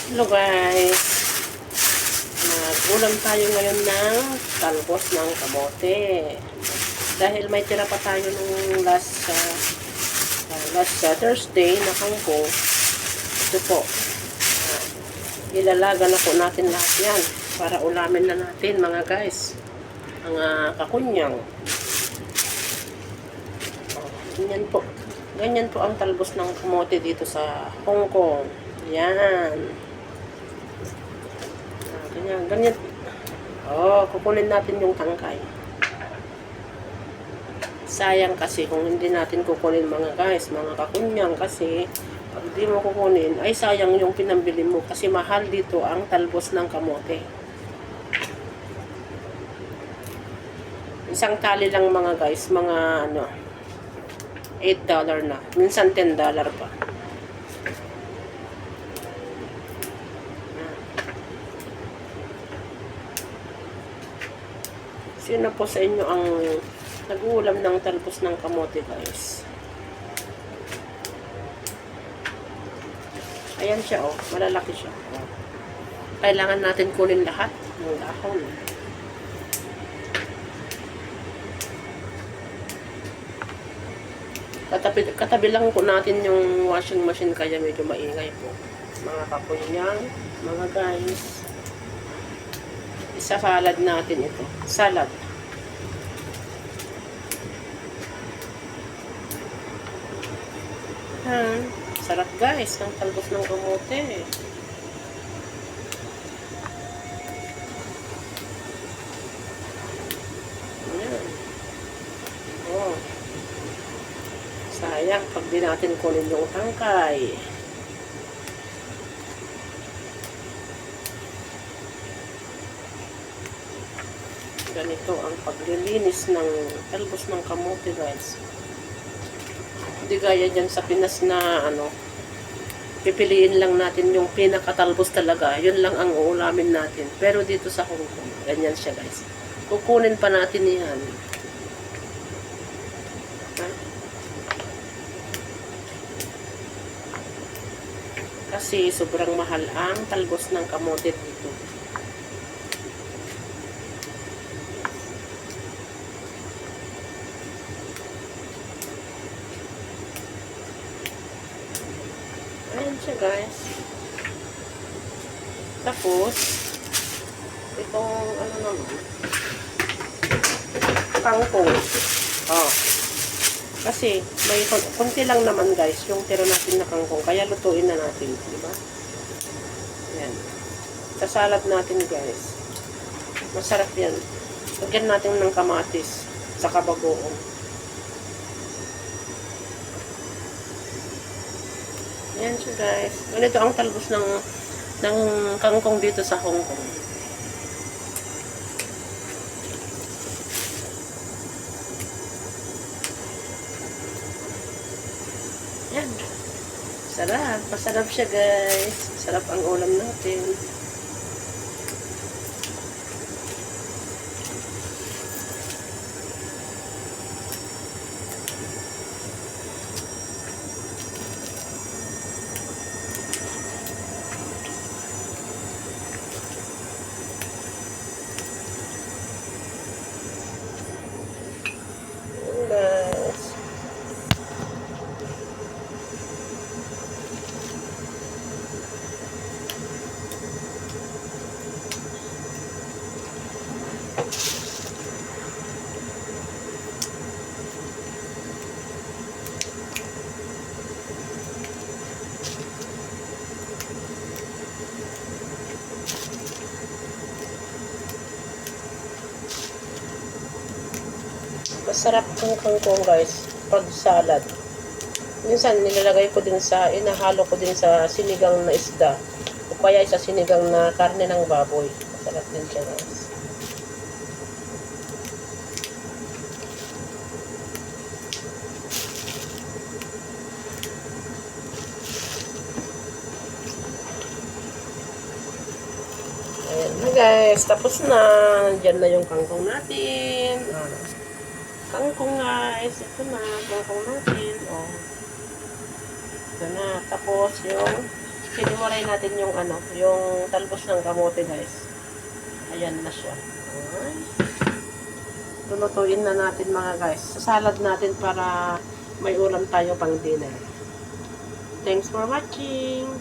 Hello guys, mag-ulam tayo ngayon ng talbos ng kamote. Dahil may tira pa tayo nung last Thursday na kangkong. Ito po, ilalaga na po natin lahat yan para ulamin na natin mga guys. Ang kakunyang. Ganyan po ang talbos ng kamote dito sa Hong Kong. Yan. Ganyan. Kukunin natin yung tangkay. Sayang kasi kung hindi natin kukunin mga guys, mga kakunyang, kasi pag di mo kukunin, ay sayang yung pinambili mo kasi mahal dito ang talbos ng kamote. Isang tali lang mga guys, mga $8 na. Minsan $10 pa. Sino po sa inyo ang nag-uulam ng talbos ng kamote guys? Ayan siya malalaki siya. Kailangan natin kunin lahat ng dahon. Katabi lang po natin yung washing machine kaya medyo maingay po. Mga kapunyang, mga guys. Isa-salad natin ito. Salad. Sarap guys ng talbos ng kamote. Ayan. Sayang pag di natin kunin yung tangkay. Ganito ang paglilinis ng talbos ng kamote guys. Hindi gaya dyan sa Pinas na pipiliin lang natin yung pinakatalbos talaga. Yun lang ang uulamin natin. Pero dito sa Hong Kong, ganyan siya guys. Kukunin pa natin yan. Kasi sobrang mahal ang talbos ng kamote dito. Ayan siya guys. Tapos, itong naman, kangkong. Kasi, may konti lang naman guys, yung tira natin na kangkong. Kaya lutuin na natin, di ba? Ayan. Sasalad natin guys. Masarap yan. Lagyan natin ng kamatis sa bagoong. Ayan siya guys. Ganito ang talbos ng kangkong dito sa Hong Kong. Ayan. Sarap. Masarap siya guys. Sarap ang ulam natin. Guys. Masarap ng kangkong guys pag salad. Minsan nilalagay ko din inahalo ko din sa sinigang na isda o kaya sa sinigang na karne ng baboy. Masarap din siya guys. Ayan na guys, tapos na. Diyan na yung kangkong natin. Kangkong guys, ito na, kangkong natin. Ito na, tapos yung Hiniwalay natin yung ano, yung talbos ng kamote guys. Ayan na siya. Ay. Lulutuin na natin mga guys. Sa salad natin para may ulam tayo pang dinner. Thanks for watching!